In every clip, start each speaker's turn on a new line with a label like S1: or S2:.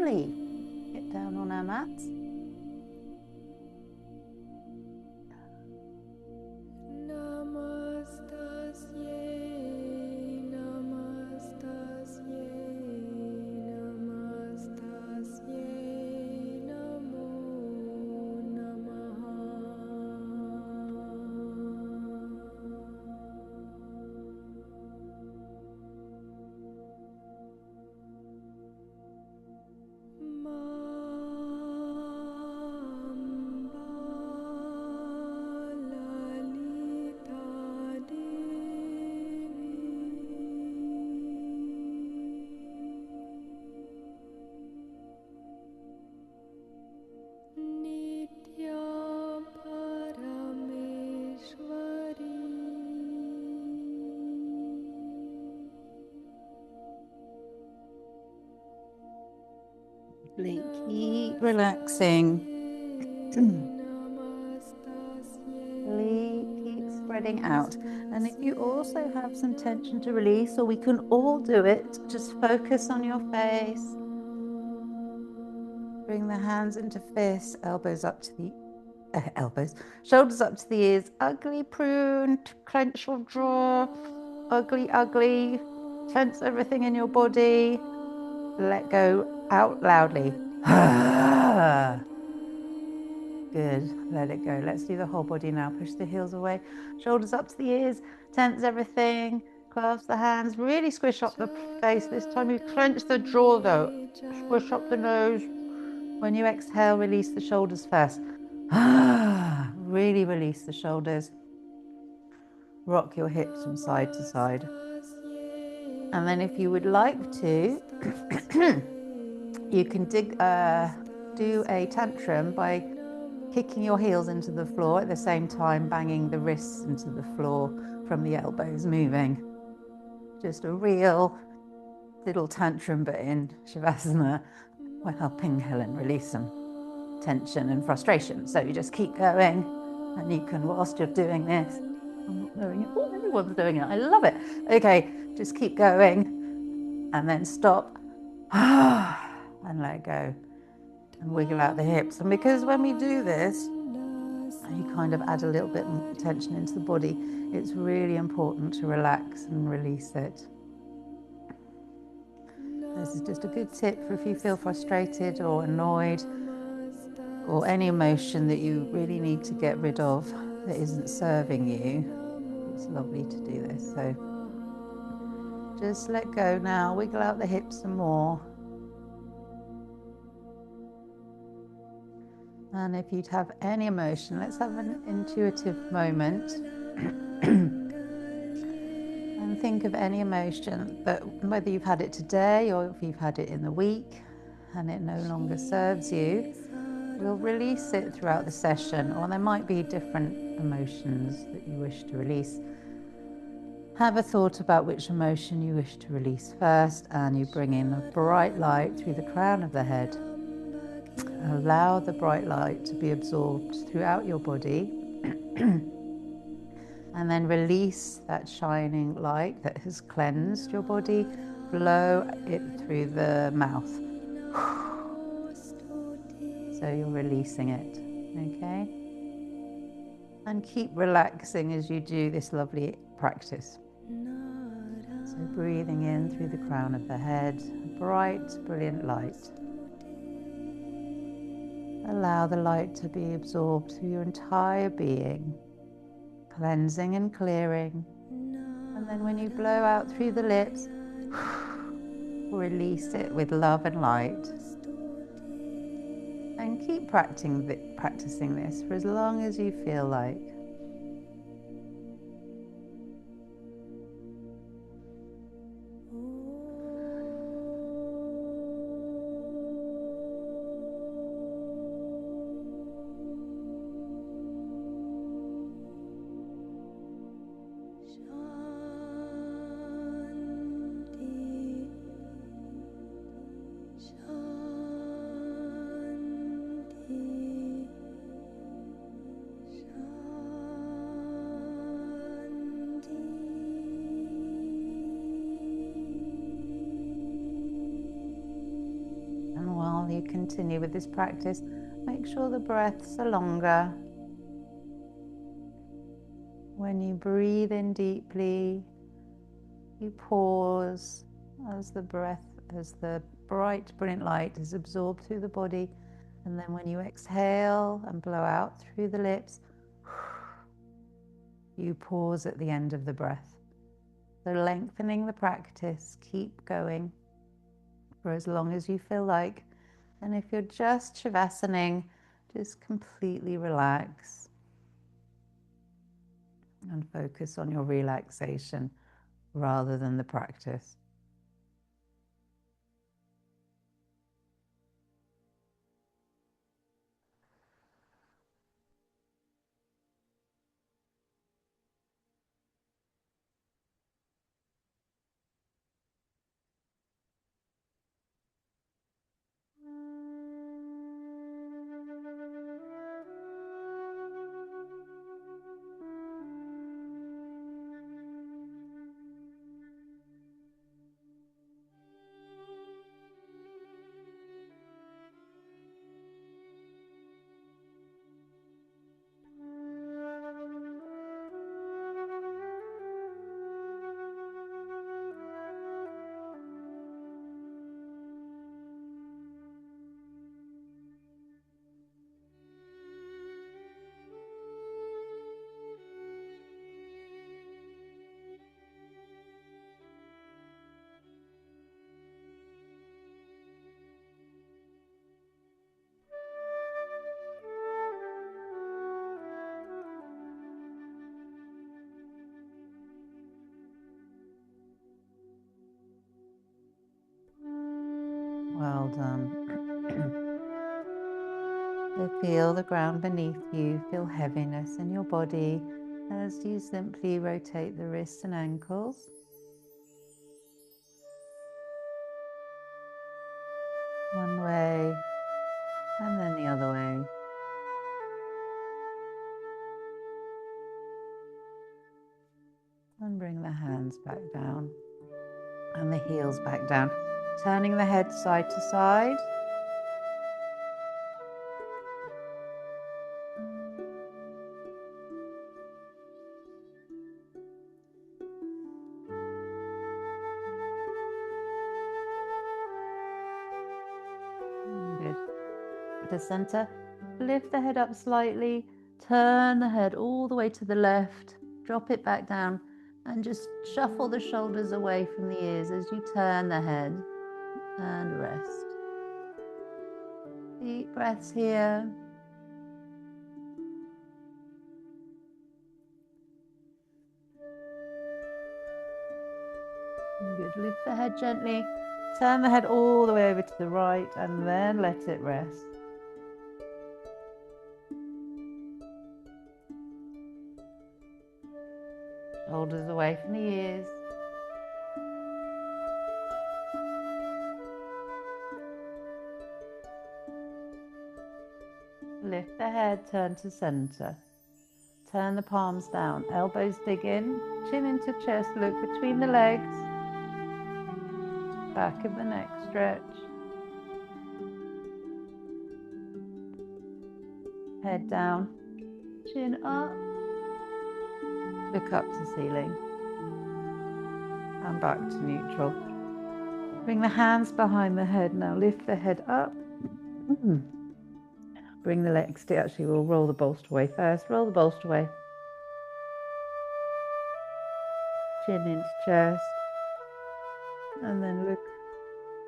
S1: slowly get down on our mats. Keep relaxing. Keep spreading out. And if you also have some tension to release, or we can all do it, just focus on your face. Bring the hands into fists, elbows up to the shoulders up to the ears. Ugly prune, clench your jaw. Ugly, ugly. Tense everything in your body. Let go out loudly. Good. Let it go. Let's do the whole body now. Push the heels away. Shoulders up to the ears. Tense everything. Clasp the hands. Really squish up the face. This time you clench the jaw though. Squish up the nose. When you exhale, release the shoulders first. Really release the shoulders. Rock your hips from side to side. And then if you would like to, you can do a tantrum by kicking your heels into the floor at the same time, banging the wrists into the floor from the elbows moving. Just a real little tantrum, but in Shavasana. We're helping Helen release some tension and frustration. So you just keep going, and you can, whilst you're doing this, I'm not doing it. Oh, everyone's doing it. I love it. Okay, just keep going, and then stop, and let go, and wiggle out the hips. And because when we do this, you kind of add a little bit more tension into the body, it's really important to relax and release it. This is just a good tip for if you feel frustrated or annoyed or any emotion that you really need to get rid of that isn't serving you. It's lovely to do this. So just let go now, wiggle out the hips some more. And if you'd have any emotion, let's have an intuitive moment. And think of any emotion that, whether you've had it today or if you've had it in the week and it no longer serves you, we'll release it throughout the session, or there might be different emotions that you wish to release. Have a thought about which emotion you wish to release first, and you bring in a bright light through the crown of the head. Allow the bright light to be absorbed throughout your body. And then release that shining light that has cleansed your body. Blow it through the mouth. So you're releasing it, okay? And keep relaxing as you do this lovely practice. So breathing in through the crown of the head, a bright, brilliant light. Allow the light to be absorbed through your entire being, cleansing and clearing. And then when you blow out through the lips, release it with love and light. And keep practicing this for as long as you feel like. continue with this practice, make sure the breaths are longer. When you breathe in deeply, you pause as the bright, brilliant light is absorbed through the body. And then when you exhale and blow out through the lips, you pause at the end of the breath. So lengthening the practice, keep going for as long as you feel like. And if you're just Shavasanaing, just completely relax and focus on your relaxation rather than the practice. Well done. So feel the ground beneath you, feel heaviness in your body as you simply rotate the wrists and ankles. One way and then the other way. And bring the hands back down and the heels back down. Turning the head side to side. Good. To center, lift the head up slightly, turn the head all the way to the left, drop it back down, and just shuffle the shoulders away from the ears as you turn the head and rest. Deep breaths here. Good. Lift the head gently, turn the head all the way over to the right, and then let it rest. Shoulders away from the ears. Lift the head, turn to center. Turn the palms down, elbows dig in, chin into chest, look between the legs. Back of the neck stretch. Head down, chin up. Look up to ceiling. And back to neutral. Bring the hands behind the head now. Lift the head up. Bring the legs to, actually we'll roll the bolster away first. Roll the bolster away. Chin into chest. And then look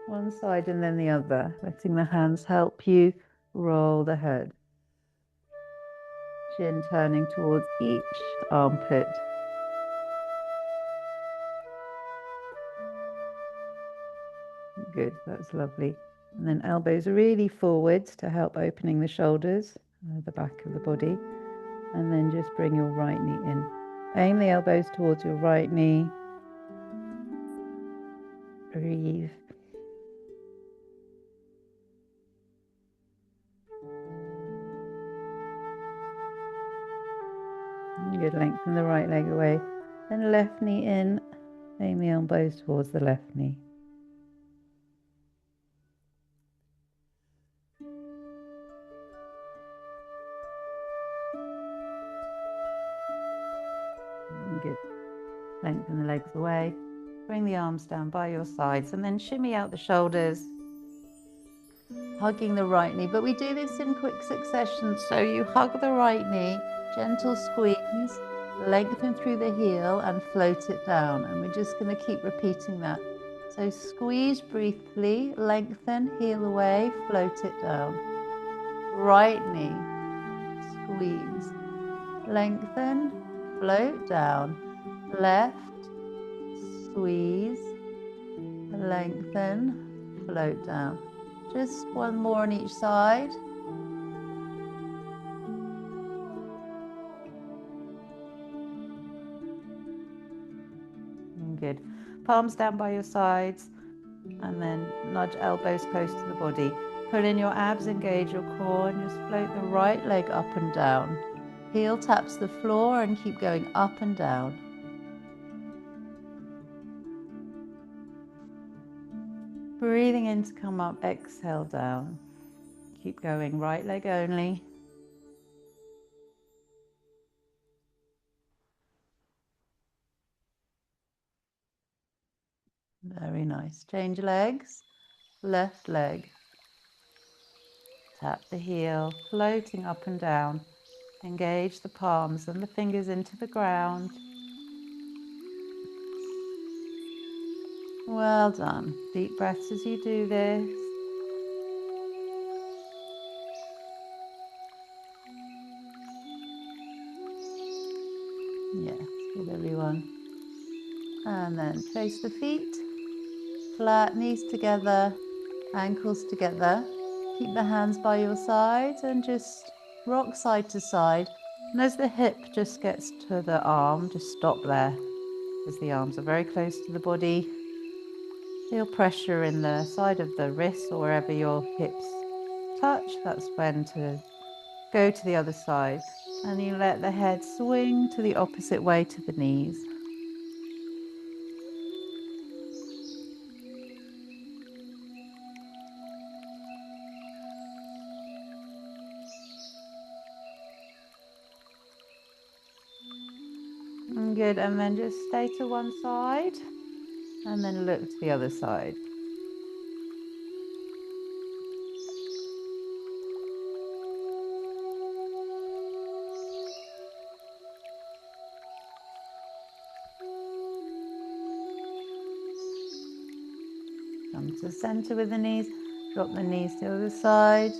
S1: one side and then the other. Letting the hands help you roll the head. Chin turning towards each armpit. Good, that's lovely. And then elbows really forwards to help opening the shoulders, the back of the body. And then just bring your right knee in. Aim the elbows towards your right knee. Breathe. Good, lengthen the right leg away. Then left knee in. Aim the elbows towards the left knee. Lengthen the legs away. Bring the arms down by your sides and then shimmy out the shoulders, hugging the right knee. But we do this in quick succession. So you hug the right knee, gentle squeeze, lengthen through the heel and float it down. And we're just going to keep repeating that. So squeeze briefly, lengthen, heel away, float it down. Right knee, squeeze, lengthen, float down. Left, squeeze, lengthen, float down. Just one more on each side. Good. Palms down by your sides and then nudge elbows close to the body. Pull in your abs, engage your core and just float the right leg up and down. Heel taps the floor and keep going up and down. Breathing in to come up, exhale down. Keep going, right leg only. Very nice. Change legs, left leg. Tap the heel, floating up and down. Engage the palms and the fingers into the ground. Well done. Deep breaths as you do this. Yes, good everyone. And then place the feet flat, knees together, ankles together. Keep the hands by your sides and just rock side to side. And as the hip just gets to the arm, just stop there, as the arms are very close to the body. Feel pressure in the side of the wrist or wherever your hips touch. That's when to go to the other side. And you let the head swing to the opposite way to the knees. Good, and then just stay to one side and then look to the other side. Come to center with the knees, drop the knees to the other side,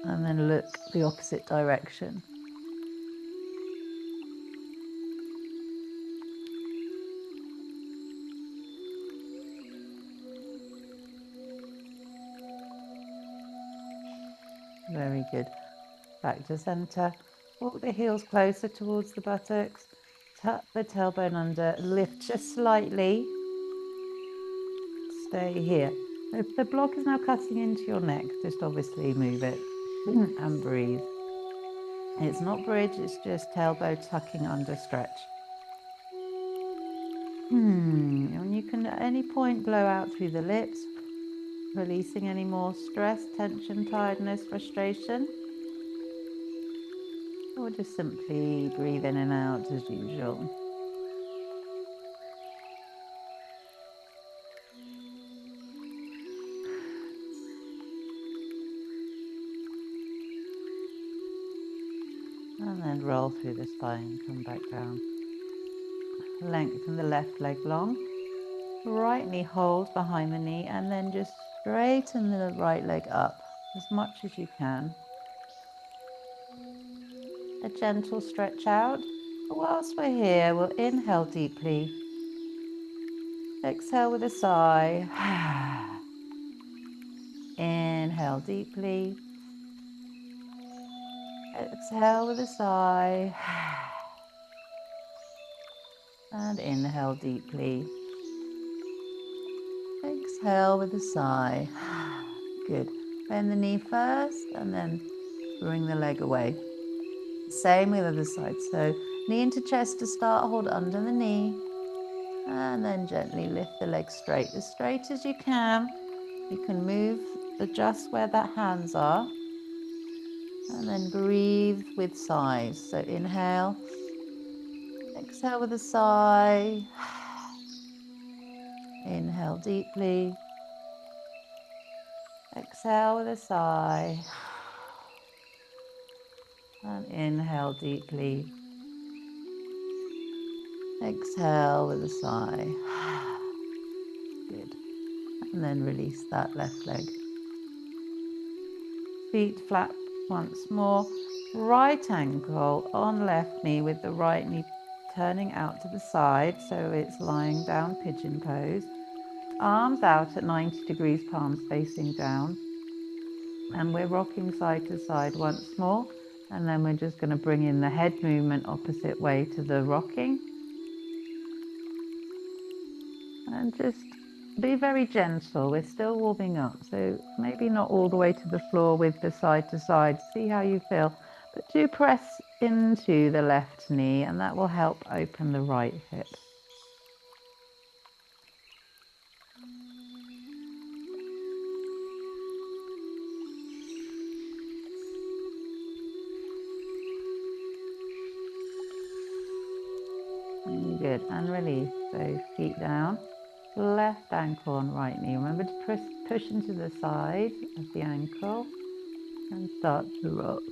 S1: and then look the opposite direction. Very good. Back to center. Walk the heels closer towards the buttocks. Tuck the tailbone under. Lift just slightly. Stay here. If the block is now cutting into your neck, just obviously move it and breathe. It's not bridge, it's just tailbone tucking under, stretch. And you can at any point blow out through the lips, releasing any more stress, tension, tiredness, frustration. Or just simply breathe in and out as usual. And then roll through the spine, come back down. Lengthen the left leg long. Right knee hold behind the knee and then just straighten the right leg up as much as you can. A gentle stretch out. But whilst we're here, we'll inhale deeply. Exhale with a sigh. Inhale deeply. Exhale with a sigh. And inhale deeply. Exhale with a sigh. Good. Bend the knee first and then bring the leg away. Same with the other side. So knee into chest to start, hold under the knee. And then gently lift the leg straight as you can. You can move, adjust where that hands are. And then breathe with sighs. So inhale. Exhale with a sigh. Inhale deeply. Exhale with a sigh. And inhale deeply. Exhale with a sigh. Good. And then release that left leg. Feet flat once more. Right ankle on left knee with the right knee turning out to the side, so it's lying down, pigeon pose. Arms out at 90 degrees, palms facing down. And we're rocking side to side once more. And then we're just going to bring in the head movement opposite way to the rocking. And just be very gentle. We're still warming up, so maybe not all the way to the floor with the side to side. See how you feel. But do press into the left knee, and that will help open the right hip. Good, and release. So feet down, left ankle on right knee. Remember to push into the side of the ankle and start to rock.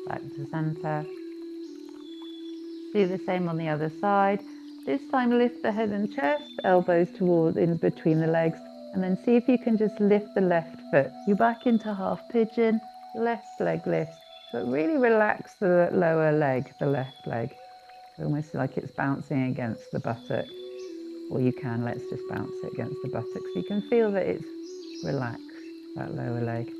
S1: Back to center. Do the same on the other side. This time lift the head and chest, elbows towards in between the legs, and then see if you can just lift the left foot. You're back into half pigeon, left leg lifts, but really relax the lower leg, the left leg. Almost like it's bouncing against the buttock. Or you can, let's just bounce it against the buttock so you can feel that it's relaxed, that lower leg.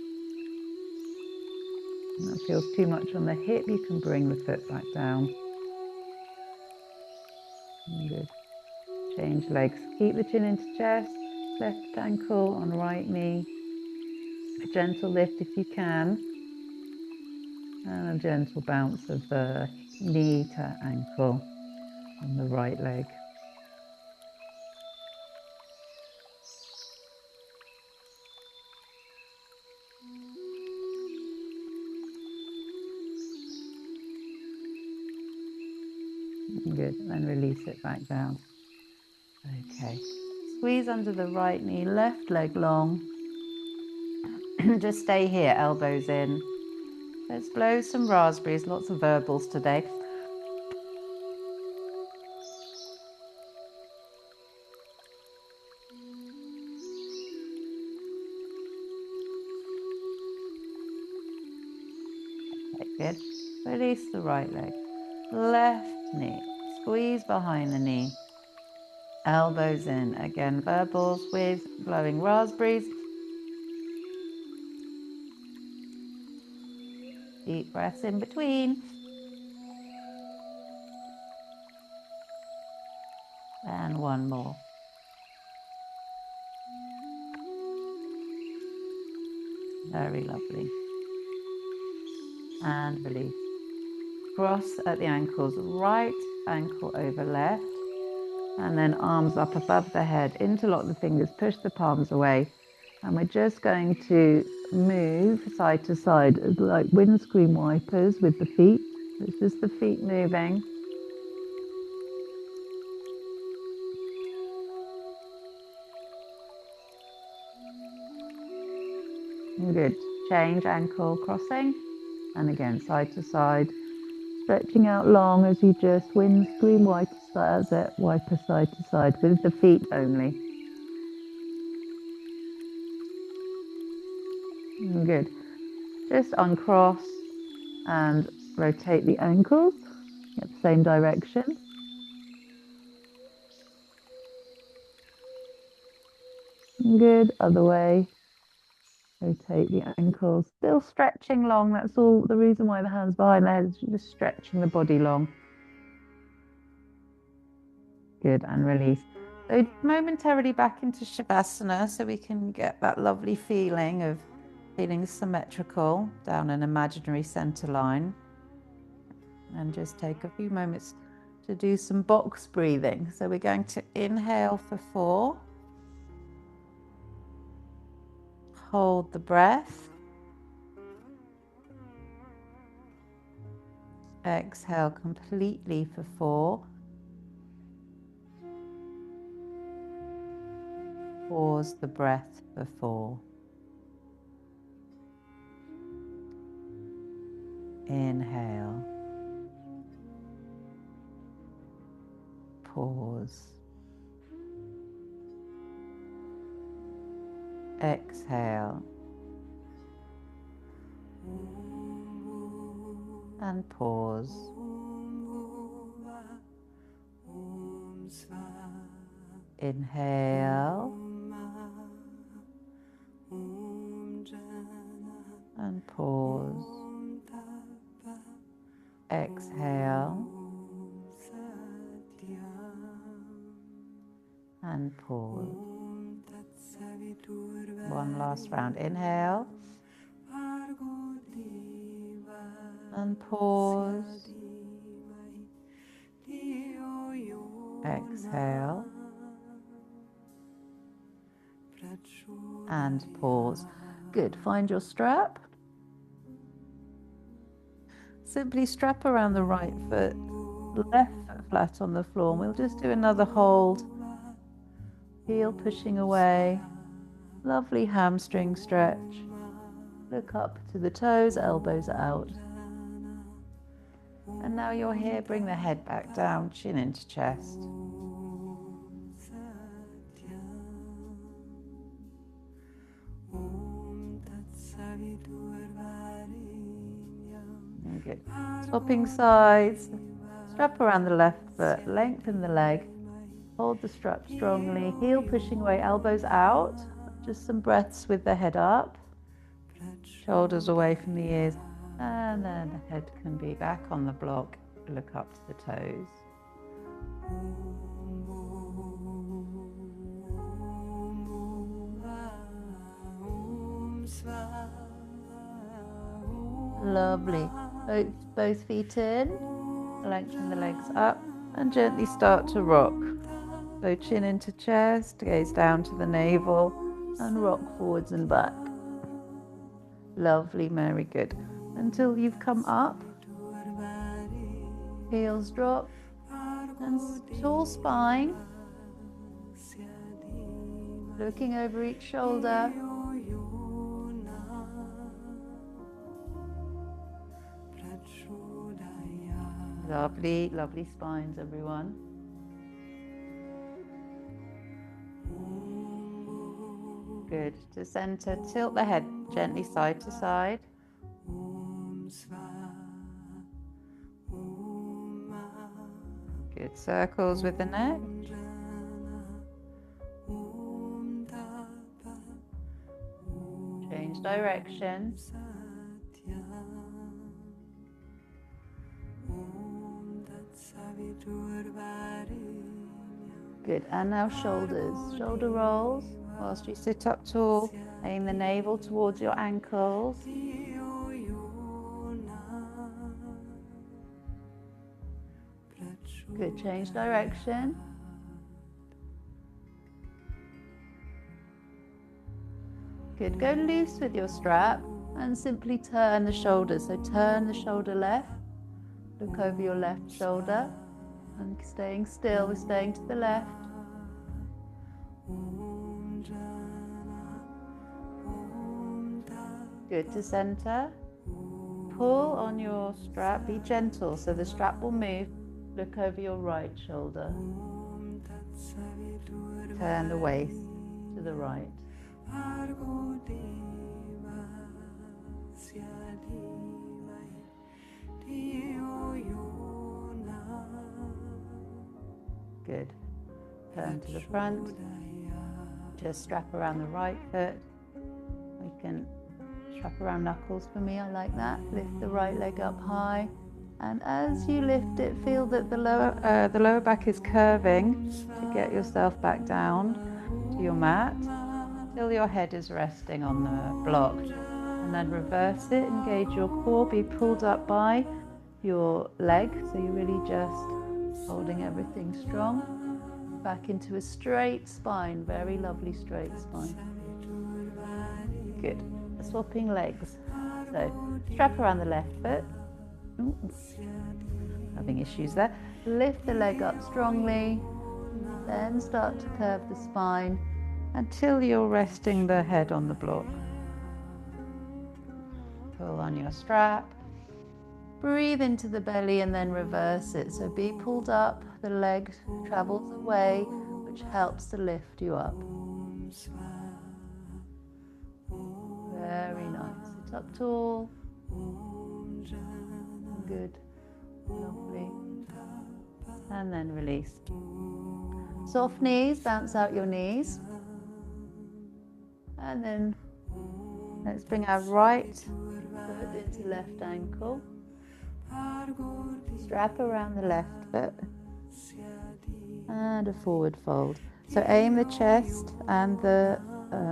S1: And that feels too much on the hip, you can bring the foot back down. Good. Change legs. Keep the chin into chest, left ankle on right knee. A gentle lift if you can. And a gentle bounce of the knee to ankle on the right leg. Good, and release it back down. Okay, squeeze under the right knee, left leg long. Just stay here, elbows in. Let's blow some raspberries, lots of verbals today. Okay, good. Release the right leg. Left knee, squeeze behind the knee. Elbows in. Again, verbals with blowing raspberries. Deep breaths in between. And one more. Very lovely. And release. Cross at the ankles, right ankle over left. And then arms up above the head. Interlock the fingers, push the palms away. And we're just going to move side to side like windscreen wipers with the feet. It's just the feet moving. Good. Change ankle crossing. And again, side to side. Stretching out long as you just windscreen wiper side to side with the feet only. Good. Just uncross and rotate the ankles in the same direction. Good. Other way. Rotate the ankles. Still stretching long. That's all the reason why the hands behind the head is just stretching the body long. Good. And release. So momentarily back into Shavasana so we can get that lovely feeling of feeling symmetrical down an imaginary center line. And just take a few moments to do some box breathing. So we're going to inhale for 4. Hold the breath. Exhale completely for 4. Pause the breath for 4. Inhale. Pause. Exhale. And pause. Inhale. And pause. Exhale. And pause. One last round. Inhale. And pause. Exhale. And pause. Good. Find your strap. Simply strap around the right foot, left foot flat on the floor. And we'll just do another hold. Heel pushing away. Lovely hamstring stretch. Look up to the toes, elbows out. And now you're here, bring the head back down, chin into chest. Good. Swapping sides. Strap around the left foot, lengthen the leg. Hold the strap strongly, heel pushing away, elbows out. Just some breaths with the head up. Shoulders away from the ears. And then the head can be back on the block. Look up to the toes. Lovely. Both feet in. Lengthen the legs up and gently start to rock. So chin into chest, gaze down to the navel and rock forwards and back. Lovely, very good. Until you've come up, heels drop and tall spine. Looking over each shoulder. Lovely, lovely spines, everyone. Good. To center, tilt the head gently side to side. Good. Circles with the neck. Change direction. Good. And now shoulders. Shoulder rolls whilst you sit up tall. Aim the navel towards your ankles. Good. Change direction. Good. Go loose with your strap and simply turn the shoulders. So turn the shoulder left. Look over your left shoulder. And staying still, we're staying to the left. Good. To center. Pull on your strap. Be gentle so the strap will move. Look over your right shoulder. Turn the waist to the right. Good. Turn to the front. Just strap around the right foot. We can strap around knuckles for me, I like that. Lift the right leg up high. And as you lift it, feel that the lower back is curving to get yourself back down to your mat till your head is resting on the block. And then reverse it, engage your core, be pulled up by your leg, so you're really just holding everything strong. Back into a straight spine, very lovely straight spine. Good. Swapping legs. So strap around the left foot. Ooh, having issues there. Lift the leg up strongly, then start to curve the spine until you're resting the head on the block. Pull on your strap. Breathe into the belly and then reverse it. So be pulled up, the leg travels away, which helps to lift you up. Very nice. Sit up tall. Good. Lovely. And then release. Soft knees, bounce out your knees. And then let's bring our right foot into left ankle. Strap around the left foot. And a forward fold. So aim the chest and the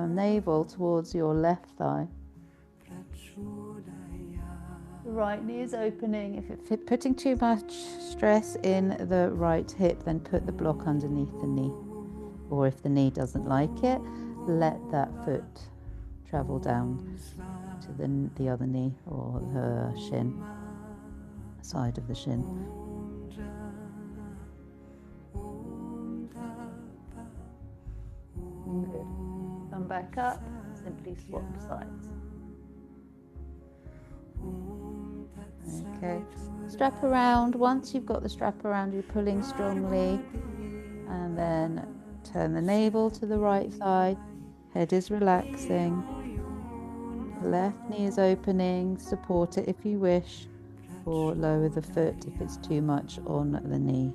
S1: navel towards your left thigh. The right knee is opening. If it's putting too much stress in the right hip, then put the block underneath the knee. Or if the knee doesn't like it, let that foot travel down to the other knee or the shin, side of the shin. Good. Come back up, simply swap sides. Okay, strap around. Once you've got the strap around, you're pulling strongly, and then turn the navel to the right side. Head is relaxing. Left knee is opening. Support it if you wish, or lower the foot if it's too much on the knee.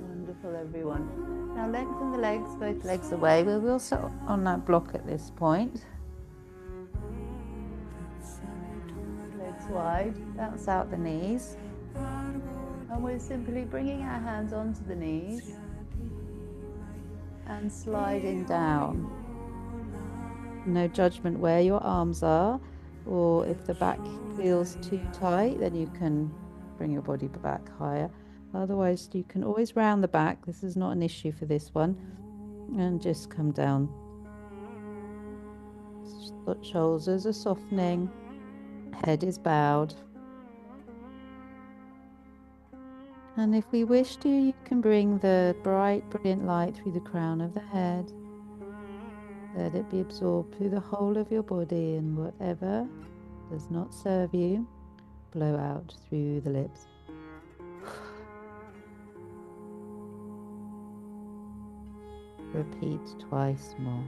S1: Wonderful, everyone. Now lengthen the legs, both legs away. We will sit on that block at this point. Legs wide, bounce out the knees. And we're simply bringing our hands onto the knees and sliding down. No judgment where your arms are, or if the back feels too tight, then you can bring your body back higher. Otherwise, you can always round the back. This is not an issue for this one. And just come down. Shoulders are softening. Head is bowed. And if we wish to, you can bring the bright, brilliant light through the crown of the head. Let it be absorbed through the whole of your body, and whatever does not serve you, blow out through the lips. Repeat twice more.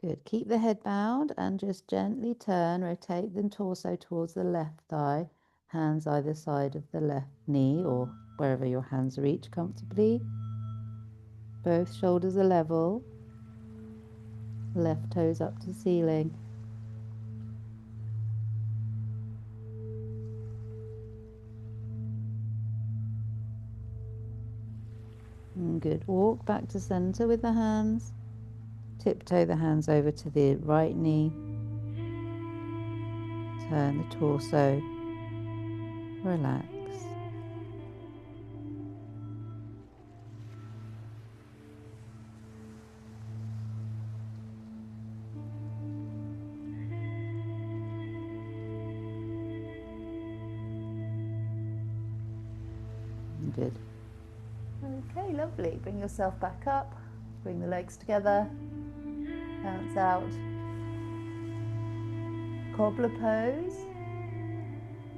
S1: Good. Keep the head bowed and just gently turn, rotate the torso towards the left thigh, hands either side of the left knee or wherever your hands reach comfortably. Both shoulders are level, left toes up to ceiling. Good. Walk back to center with the hands. Tiptoe the hands over to the right knee. Turn the torso. Relax. Good. Okay, lovely. Bring yourself back up. Bring the legs together. Bounce out. Cobbler pose.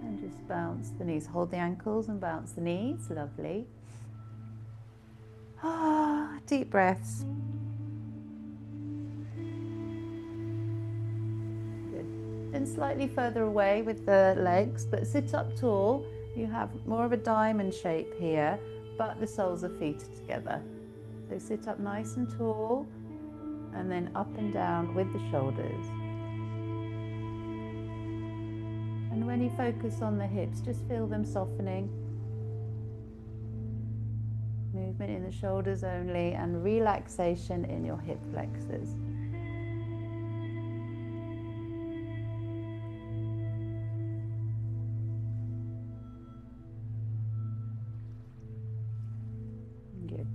S1: And just bounce the knees. Hold the ankles and bounce the knees. Lovely. Ah, deep breaths. Good. Then slightly further away with the legs, but sit up tall. You have more of a diamond shape here, but the soles of feet are together. So sit up nice and tall, and then up and down with the shoulders. And when you focus on the hips, just feel them softening. Movement in the shoulders only, and relaxation in your hip flexors. Good.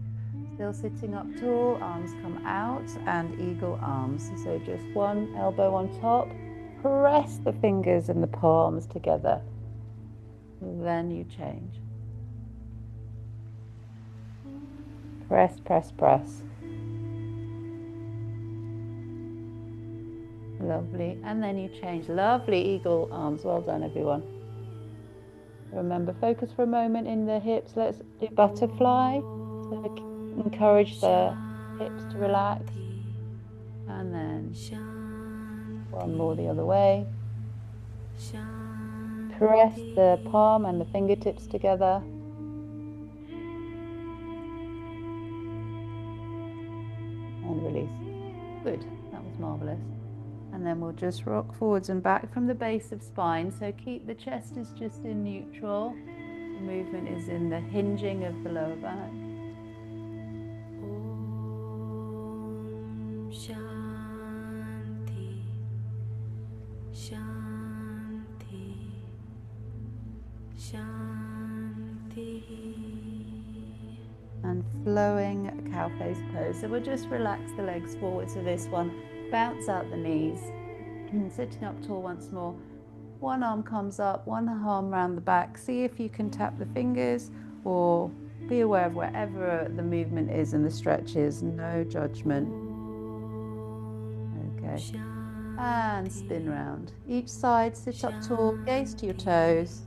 S1: Still sitting up tall, arms come out, and eagle arms. So just one elbow on top. Press the fingers and the palms together. Then you change. Press, press, press. Lovely. And then you change. Lovely eagle arms. Well done, everyone. Remember, focus for a moment in the hips. Let's do butterfly. So encourage the hips to relax. And then one more the other way. Press the palm and the fingertips together. And release. Good. That was marvelous. And then we'll just rock forwards and back from the base of spine. So keep the chest is just in neutral. The movement is in the hinging of the lower back. Om Shanti, Shanti, Shanti. And flowing cow face pose. So we'll just relax the legs forward to this one. Bounce out the knees. And sitting up tall once more. One arm comes up, one arm around the back. See if you can tap the fingers or be aware of wherever the movement is and the stretch is. No judgment. Okay. And spin round. Each side, sit up tall, gaze to your toes.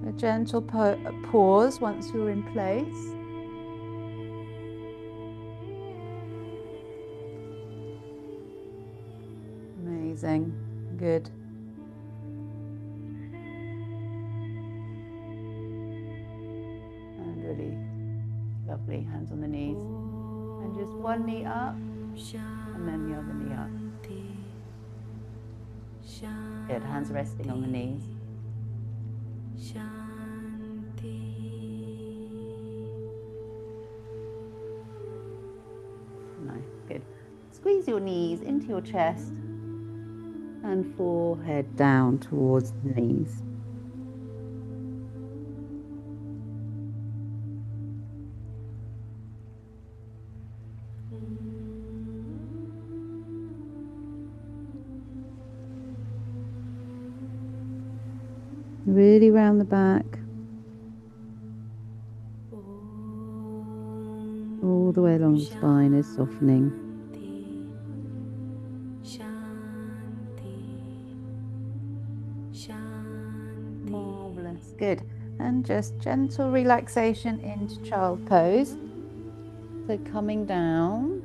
S1: A gentle pause once you're in place. Amazing. Good. And really lovely. Hands on the knees. And just one knee up, and then the other knee up. Good. Hands resting on the knees. Nice. Good. Squeeze your knees into your chest and forehead down towards the knees. Really round the back. All the way along the spine is softening. Marvelous. Good. And just gentle relaxation into child pose. So coming down.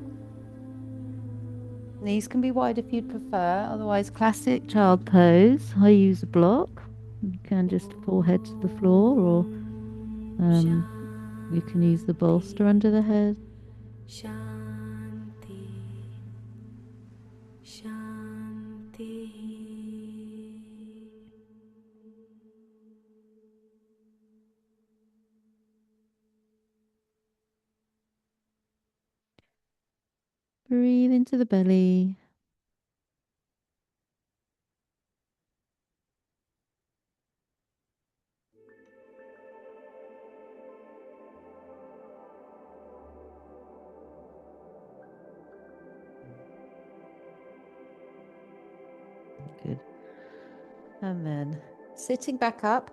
S1: Knees can be wide if you'd prefer. Otherwise, classic child pose. I use a block. You can just forehead to the floor, or you can use the bolster under the head. Shanti, Shanti. Breathe into the belly. Good. And then sitting back up,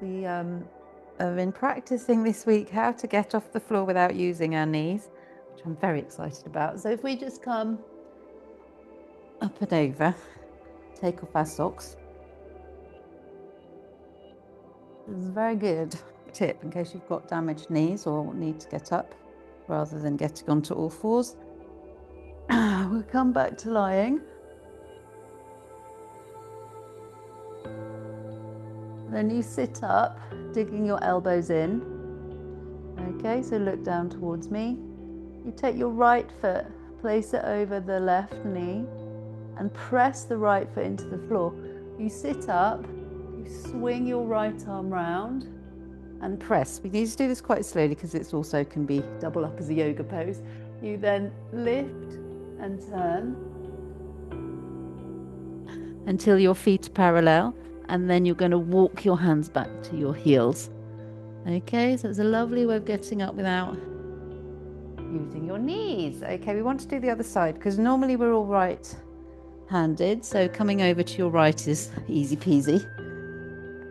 S1: I've been practicing this week how to get off the floor without using our knees, which I'm very excited about. So if we just come up and over, take off our socks. This is a very good tip in case you've got damaged knees or need to get up rather than getting onto all fours. We'll come back to lying. Then you sit up, digging your elbows in. Okay, so look down towards me. You take your right foot, place it over the left knee, and press the right foot into the floor. You sit up, you swing your right arm round, and press. We need to do this quite slowly because it also can be double up as a yoga pose. You then lift and turn until your feet are parallel, and then you're going to walk your hands back to your heels. Okay, so it's a lovely way of getting up without using your knees. Okay, we want to do the other side because normally we're all right-handed, so coming over to your right is easy peasy.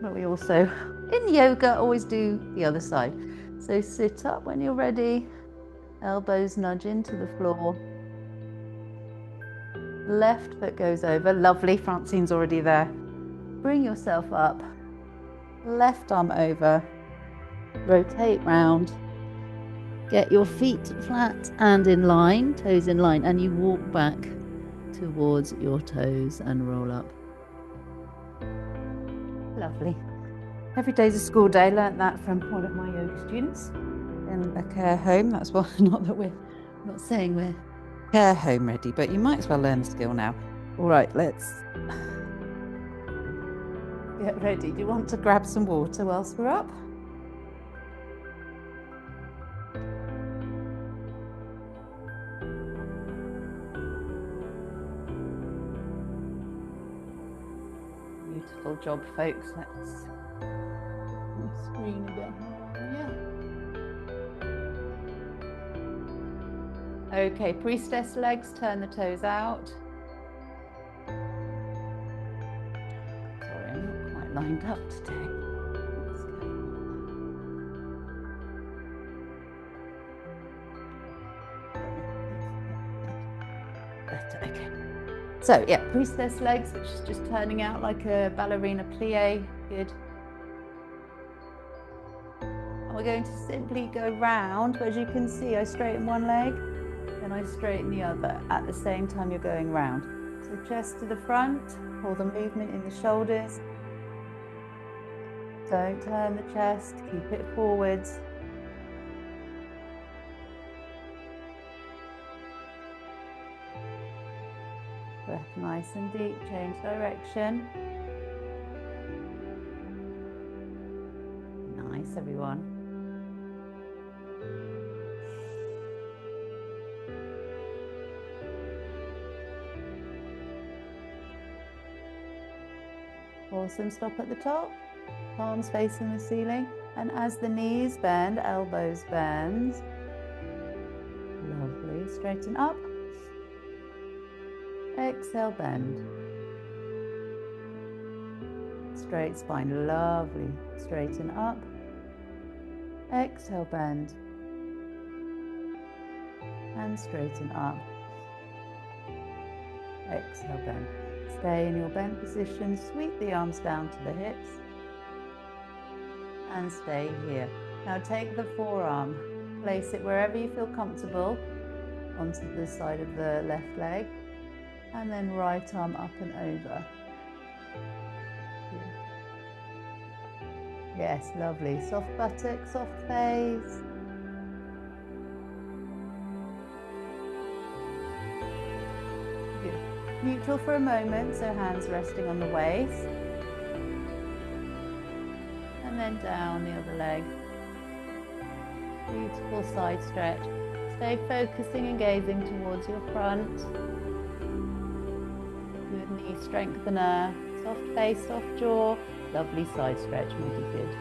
S1: But we also, in yoga, always do the other side. So sit up when you're ready, elbows nudge into the floor. Left foot goes over, lovely, Francine's already there. Bring yourself up, left arm over, rotate round, get your feet flat and in line, toes in line, and you walk back towards your toes and roll up. Lovely. Every day's a school day. Learnt that from one of my yoga students in a care home. That's why, not that we're not saying we're care home ready, but you might as well learn the skill now. All right, let's get ready. Do you want to grab some water whilst we're up? Beautiful job, folks. Let's screen a bit higher. Okay, priestess legs, turn the toes out. Sorry, I'm not quite lined up today. Better, okay. So yeah, priestess legs, which is just turning out like a ballerina plie. Good. And we're going to simply go round. As you can see, I straighten one leg, then I straighten the other at the same time you're going round. So chest to the front, pull the movement in the shoulders. Don't turn the chest, keep it forwards. Breath nice and deep, change direction. Nice, everyone. Awesome, stop at the top, palms facing the ceiling, and as the knees bend, elbows bend. Lovely, straighten up. Exhale, bend. Straight spine, lovely. Straighten up. Exhale, bend. And straighten up. Exhale, bend. Stay in your bent position, sweep the arms down to the hips. And stay here. Now take the forearm, place it wherever you feel comfortable onto the side of the left leg. And then right arm up and over. Yes, lovely. Soft buttock, soft face. Good. Neutral for a moment, so hands resting on the waist. And then down the other leg. Beautiful side stretch. Stay focusing and gazing towards your front. Good knee strengthener, soft face, soft jaw, lovely side stretch, really good.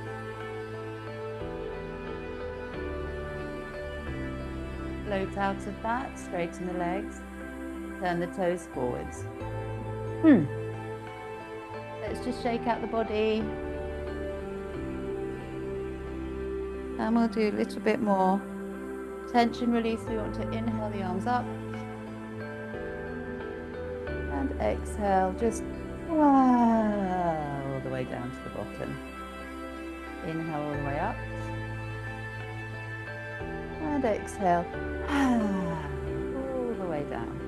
S1: Float out of that, straighten the legs, turn the toes forwards. Let's just shake out the body. And we'll do a little bit more tension release. We want to inhale the arms up. And exhale, just all the way down to the bottom. Inhale all the way up. And exhale, all the way down.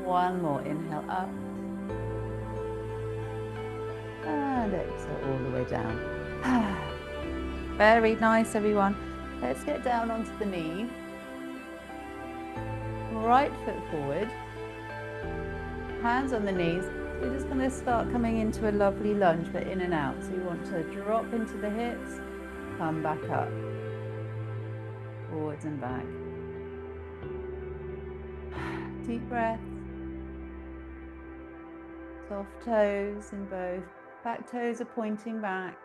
S1: One more, inhale up. And exhale all the way down. Very nice, everyone. Let's get down onto the knee. Right foot forward. Hands on the knees. We're just going to start coming into a lovely lunge, but in and out. So you want to drop into the hips, come back up. Forwards and back. Deep breath. Soft toes in both. Back toes are pointing back.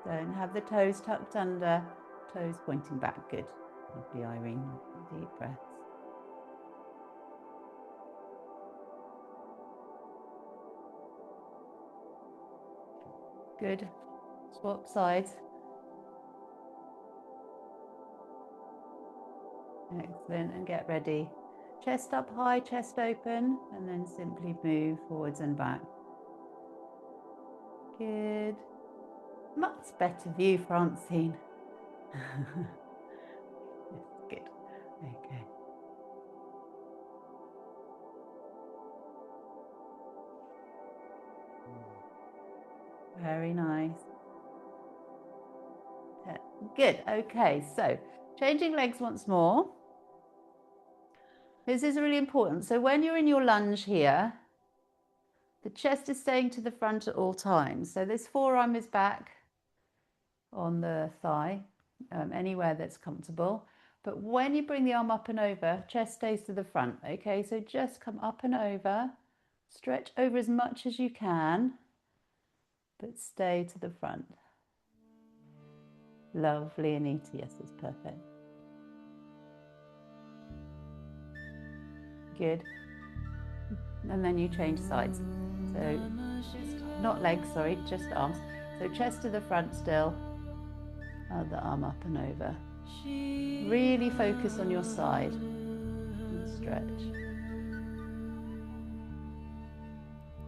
S1: Don't have the toes tucked under. Toes pointing back. Good. Lovely, Irene. Deep breaths. Good. Swap sides. Excellent. And get ready. Chest up high, chest open, and then simply move forwards and back. Good. Much better view, Francine. Good. Okay. Very nice. Good. Okay, so changing legs once more. This is really important. So when you're in your lunge here, the chest is staying to the front at all times. So this forearm is back on the thigh, anywhere that's comfortable. But when you bring the arm up and over, chest stays to the front. Okay, so just come up and over, stretch over as much as you can, but stay to the front. Lovely, Anita. Yes, that's perfect. Good. And then you change sides. So, not legs, sorry, just arms. So chest to the front still. Other arm up and over. Really focus on your side. And stretch.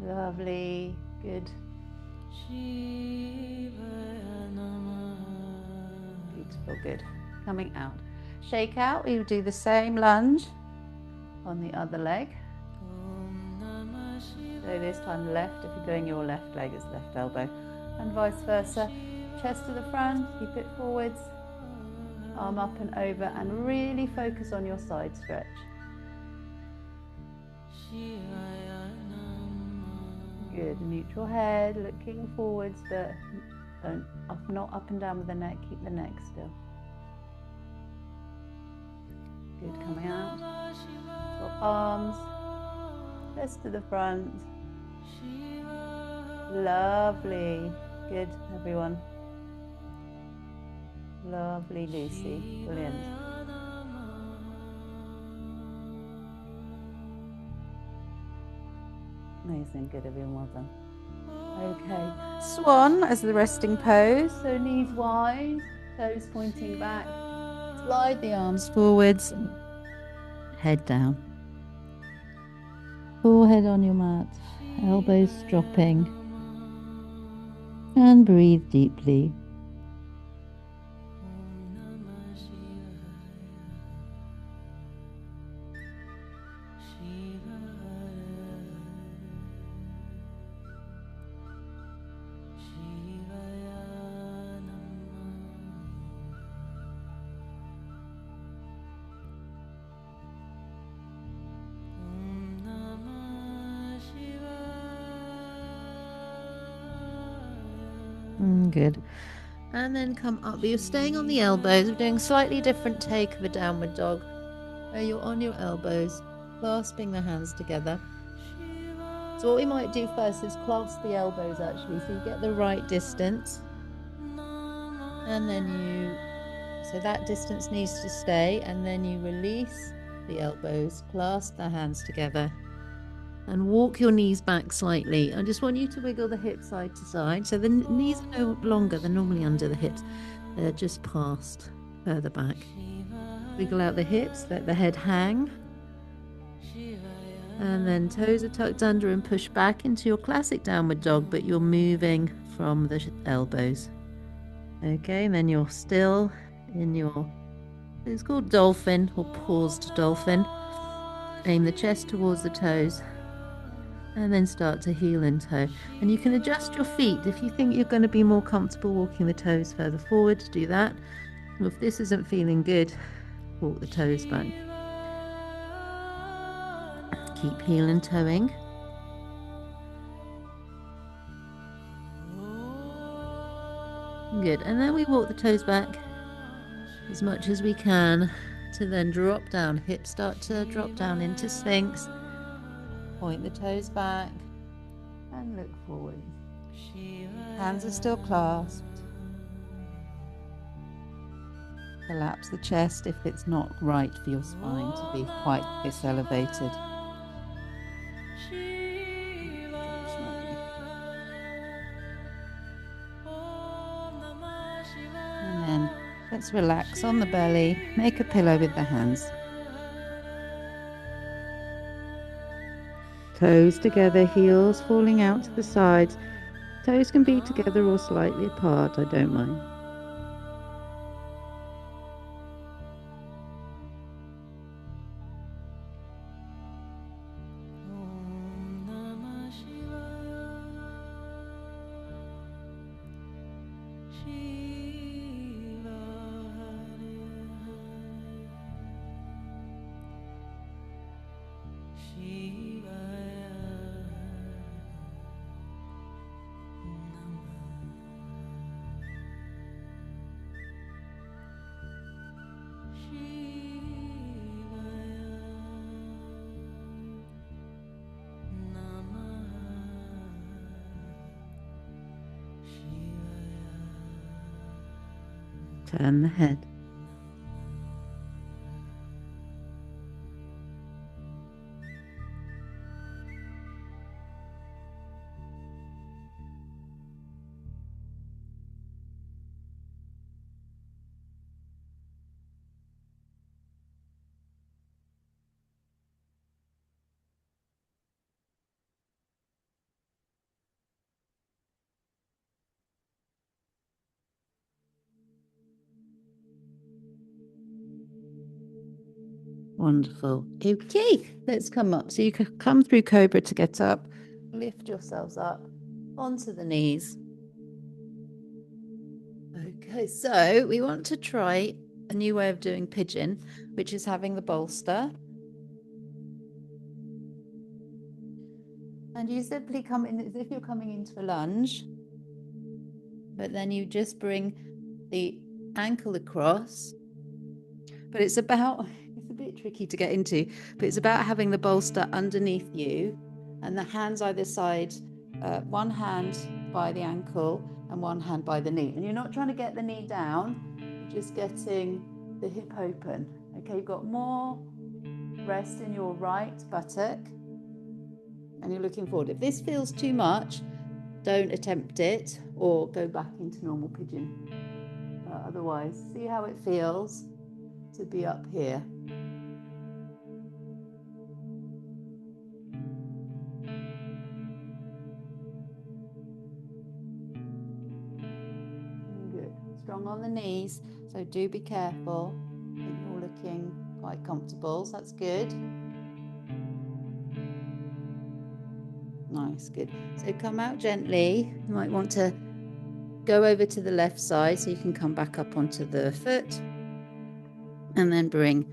S1: Lovely. Good. Beautiful. Good. Coming out. Shake out. We'll do the same lunge on the other leg. So this time left, if you're doing your left leg, it's left elbow, and vice versa. Chest to the front, keep it forwards, arm up and over, and really focus on your side stretch. Good, neutral head, looking forwards, but not up and down with the neck, keep the neck still. Good, coming out. Swap arms, chest to the front. Lovely. Good, everyone. Lovely, Lucy. Brilliant. Amazing. Good, everyone. Well done. Okay. Swan as the resting pose. So knees wide, toes pointing back. Slide the arms forwards. Head down. Forehead on your mat. Elbows dropping. And breathe deeply. Good. And then come up. You're staying on the elbows. We're doing a slightly different take of a downward dog, where you're on your elbows, clasping the hands together. So what we might do first is clasp the elbows actually, so you get the right distance. And then so that distance needs to stay, and then you release the elbows, clasp the hands together. and walk your knees back slightly. I just want you to wiggle the hips side to side. So the knees are no longer, they're normally under the hips. They're just past, further back. Wiggle out the hips, let the head hang. And then toes are tucked under and push back into your classic downward dog, but you're moving from the elbows. Okay, and then you're still in your, it's called dolphin or paused dolphin. Aim the chest towards the toes and then start to heel and toe. And you can adjust your feet. If you think you're going to be more comfortable walking the toes further forward, do that. If this isn't feeling good, walk the toes back. Keep heel and toeing. Good, and then we walk the toes back as much as we can to then drop down. Hips start to drop down into Sphinx. Point the toes back and look forward. Hands are still clasped. Collapse the chest if it's not right for your spine to be quite this elevated. And then let's relax on the belly, make a pillow with the hands. Toes together, heels falling out to the sides. Toes can be together or slightly apart, I don't mind. Turn the head. Wonderful. Okay, let's come up. So you can come through Cobra to get up. Lift yourselves up onto the knees. Okay, so we want to try a new way of doing pigeon, which is having the bolster. And you simply come in as if you're coming into a lunge, but then you just bring the ankle across. But it's a bit tricky to get into, but it's about having the bolster underneath you and the hands either side, one hand by the ankle and one hand by the knee. And you're not trying to get the knee down, you're just getting the hip open. Okay, you've got more rest in your right buttock and you're looking forward. If this feels too much, don't attempt it or go back into normal pigeon. Otherwise, see how it feels to be up here. Good. Strong on the knees, so do be careful. I think you're looking quite comfortable, so that's good. Nice, good. So come out gently. You might want to go over to the left side so you can come back up onto the foot and then bring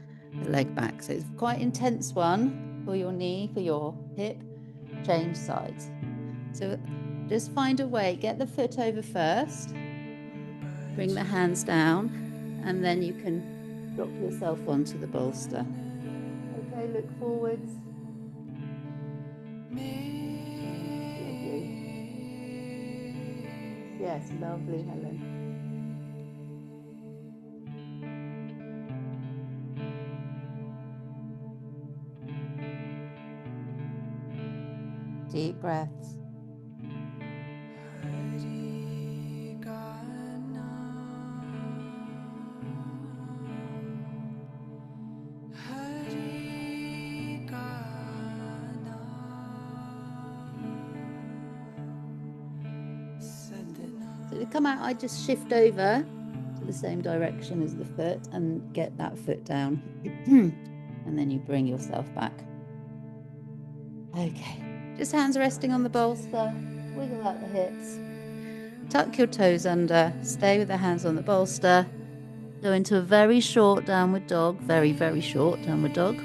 S1: the leg back. So it's quite intense one for your knee, for your hip. Change sides. So just find a way, get the foot over first, bring the hands down, and then you can drop yourself onto the bolster. Okay, look forwards. Yes, lovely, Helen. Deep breaths. So to come out, I just shift over to the same direction as the foot and get that foot down. And then you bring yourself back. Okay, just hands resting on the bolster. Wiggle out the hips. Tuck your toes under. Stay with the hands on the bolster. Go into a very short downward dog. Very, very short downward dog.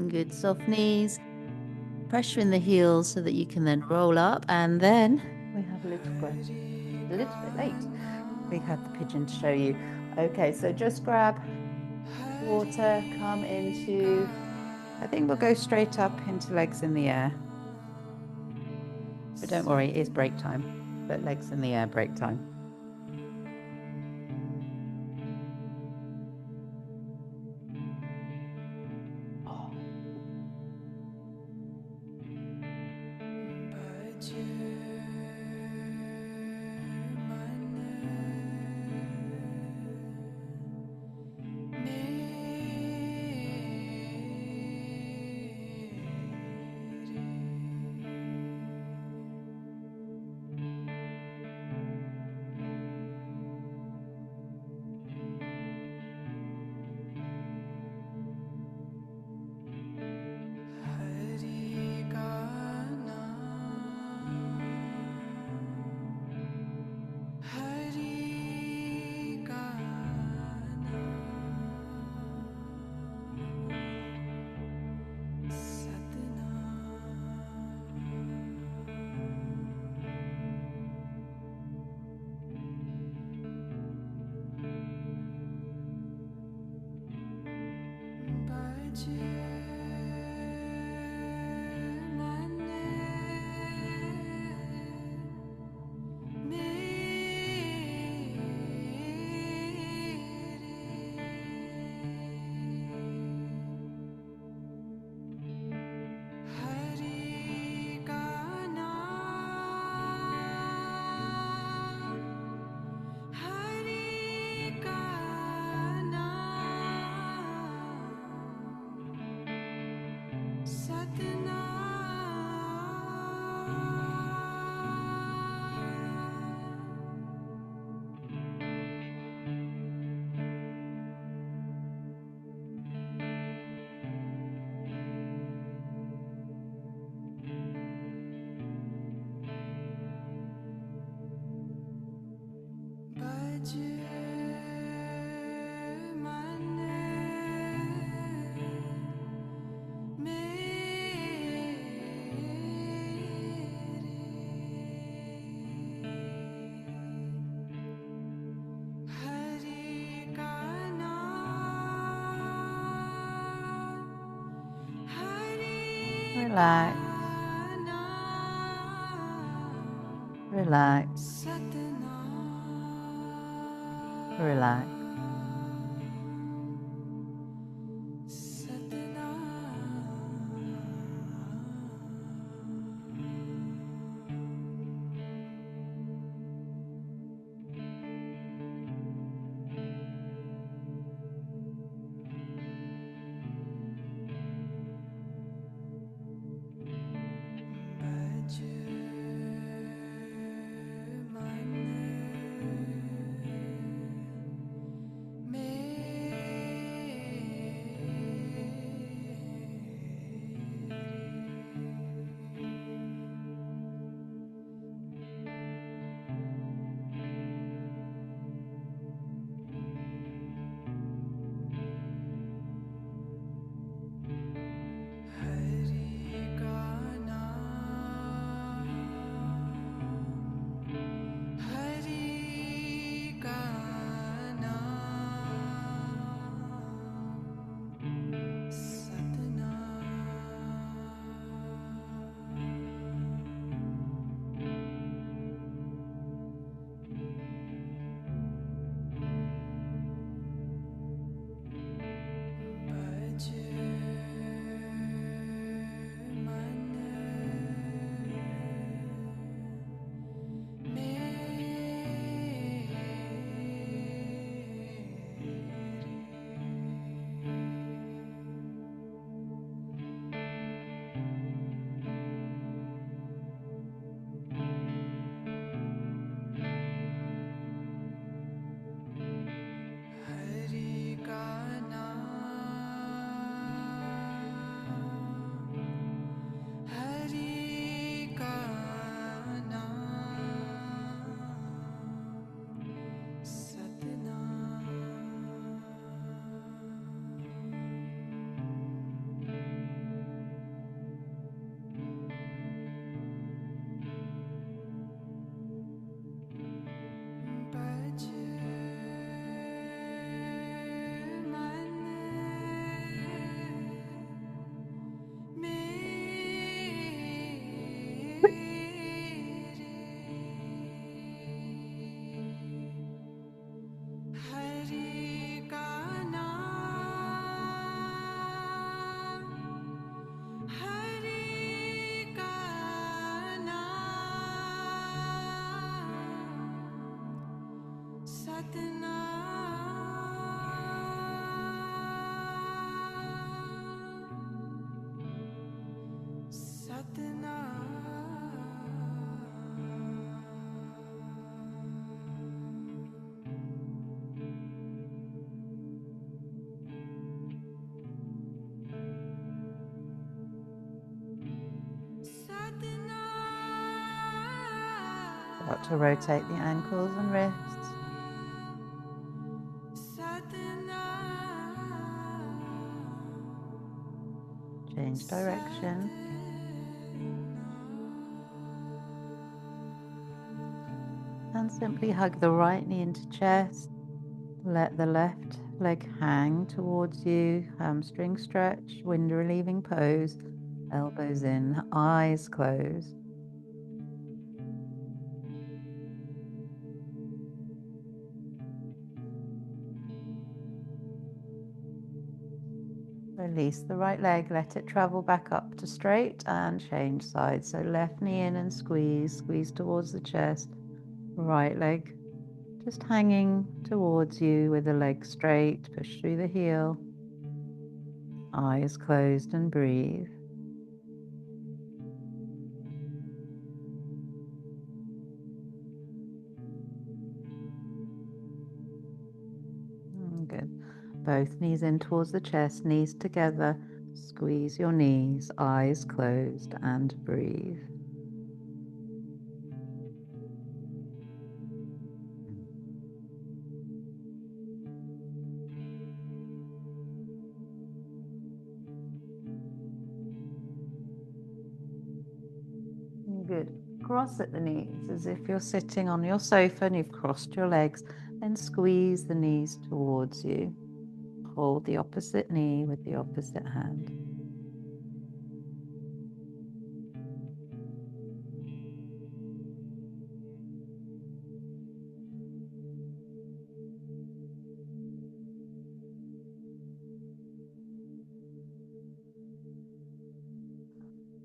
S1: Good, soft knees. Pressure in the heels so that you can then roll up, and then we have a little breath. A little bit late. We have the pigeon to show you. Okay, so just grab water, come into, I think we'll go straight up into legs in the air. But don't worry, it is break time. But legs in the air, break time. Relax. Relax. Relax. Start to rotate the ankles and wrists. Change direction. And simply hug the right knee into chest. Let the left leg hang towards you. Hamstring stretch, wind relieving pose. Elbows in, eyes closed. Release the right leg, let it travel back up to straight and change sides. So left knee in and squeeze, squeeze towards the chest. Right leg just hanging towards you with the leg straight. Push through the heel. Eyes closed and breathe. Good. Both knees in towards the chest, knees together. Squeeze your knees, eyes closed and breathe. Good. Cross at the knees as if you're sitting on your sofa and you've crossed your legs. Then squeeze the knees towards you. Hold the opposite knee with the opposite hand.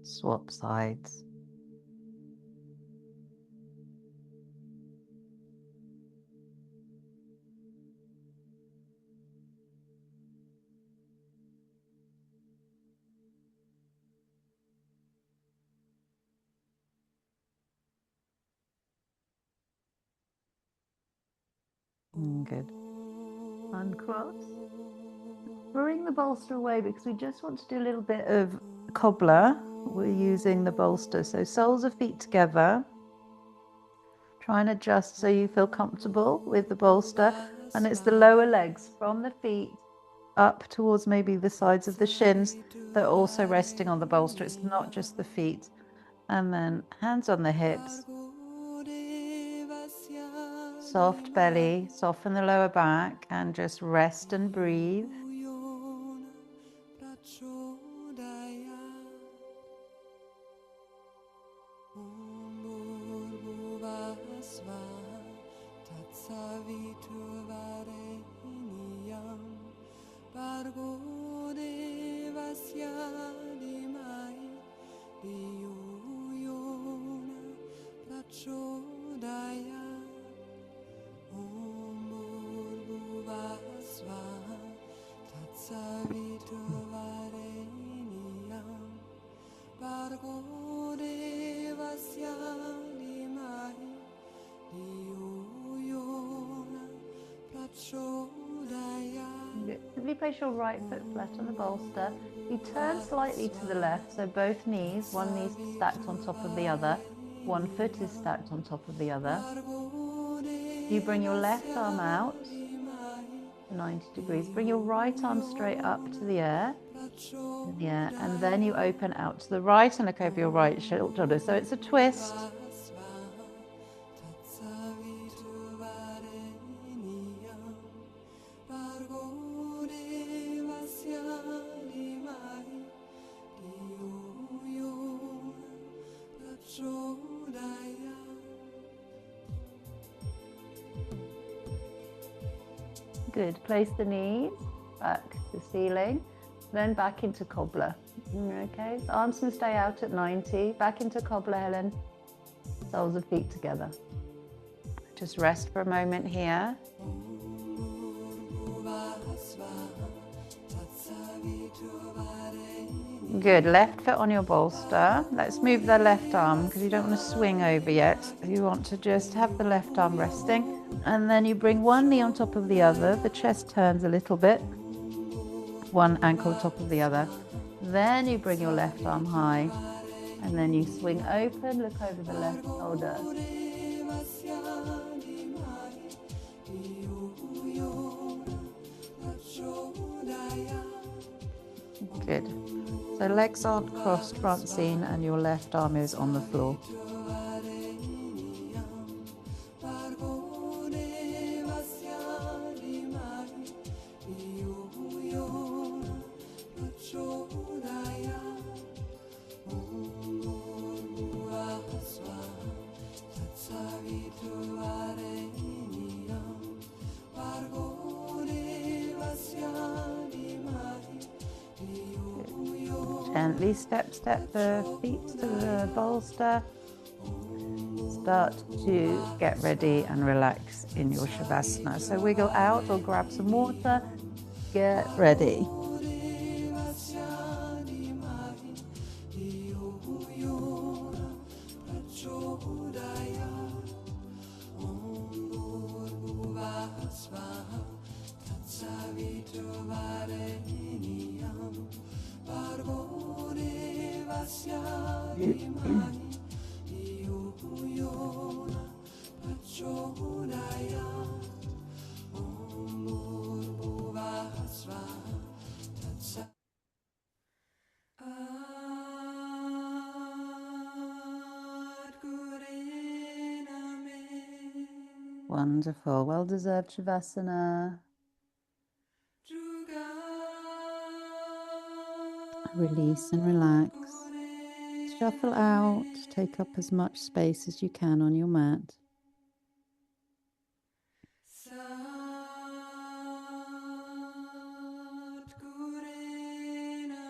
S1: Swap sides. Good. Uncross. Bring the bolster away because we just want to do a little bit of cobbler. We're using the bolster. So soles of feet together. Try and adjust so you feel comfortable with the bolster. And it's the lower legs from the feet up towards maybe the sides of the shins that are also resting on the bolster. It's not just the feet. And then hands on the hips. Soft belly, soften the lower back and just rest and breathe. Simply place your right foot flat on the bolster. You turn slightly to the left, so both knees, one knee stacked on top of the other, one foot is stacked on top of the other. You bring your left arm out, 90 degrees. Bring your right arm straight up to the air. Yeah, and then you open out to the right and look over your right shoulder. So it's a twist. Good. Place the knees back to the ceiling, then back into cobbler. Okay, so arms can stay out at 90. Back into cobbler, Helen. Soles of feet together. Just rest for a moment here. Good. Left foot on your bolster. Let's move the left arm because you don't want to swing over yet. You want to just have the left arm resting. And then you bring one knee on top of the other. The chest turns a little bit. One ankle on top of the other. Then you bring your left arm high. And then you swing open, look over the left shoulder. Good. So legs aren't crossed, front seen, and your left arm is on the floor. Gently step the feet to the bolster. Start to get ready and relax in your Shavasana. So wiggle out or grab some water. Get ready. Wonderful, well-deserved Shavasana. Release and relax. Shuffle out, take up as much space as you can on your mat.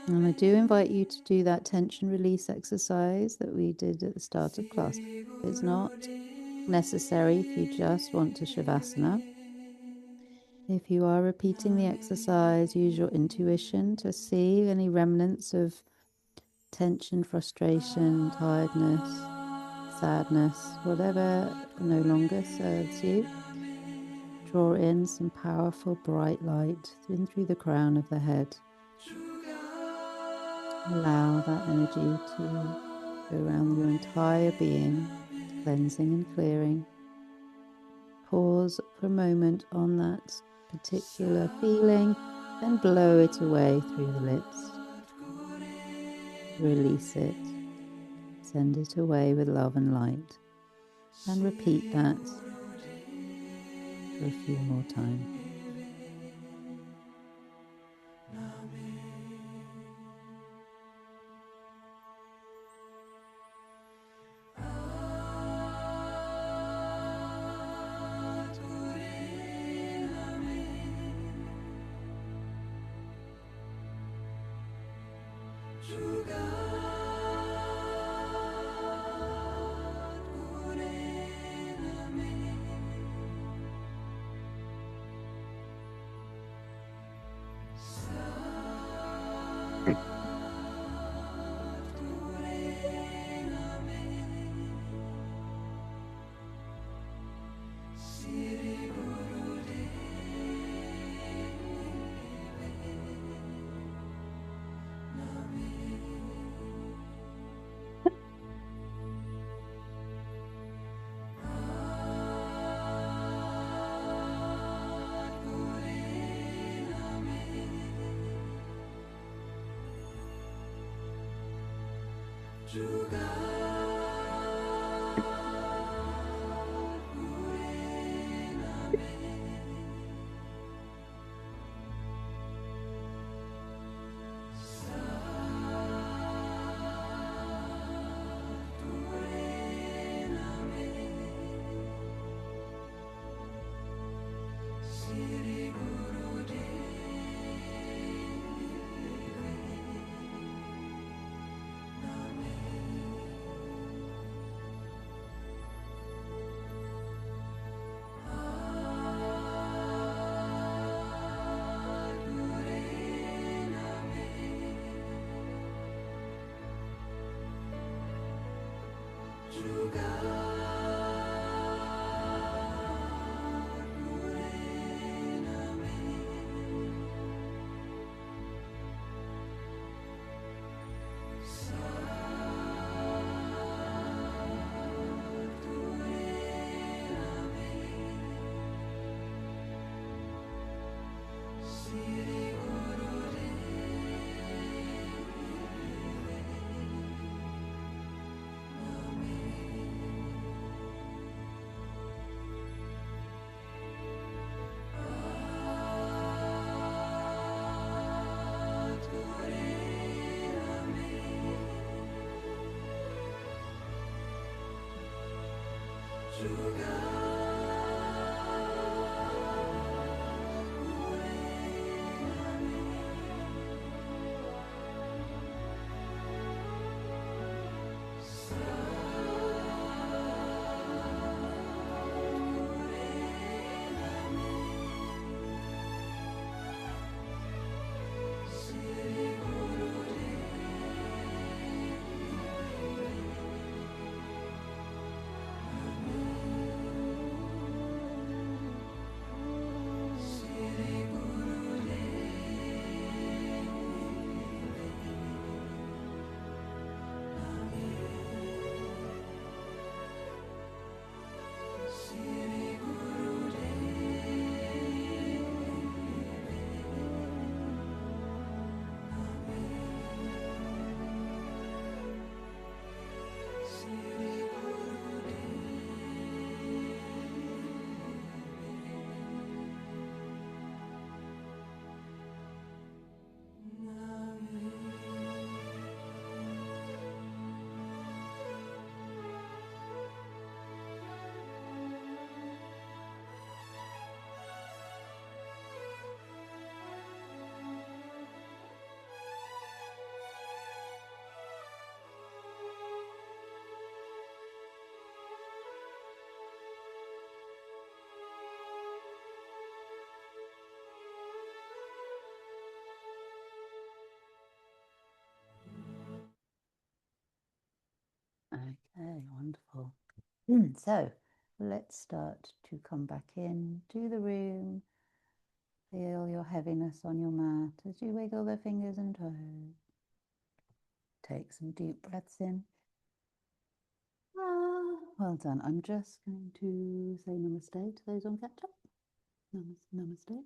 S1: And I do invite you to do that tension release exercise that we did at the start of class. It's not necessary if you just want to Shavasana. If you are repeating the exercise, use your intuition to see any remnants of tension, frustration, tiredness, sadness, whatever no longer serves you. Draw in some powerful bright light in through the crown of the head. Allow that energy to go around your entire being, cleansing and clearing. Pause for a moment on that particular feeling, then blow it away through the lips. Release it. Send it away with love and light. And repeat that for a few more times. Okay, wonderful. So let's start to come back in to the room. Feel your heaviness on your mat as you wiggle the fingers and toes. Take some deep breaths in. Well done. I'm just going to say namaste to those on catch up. Namaste.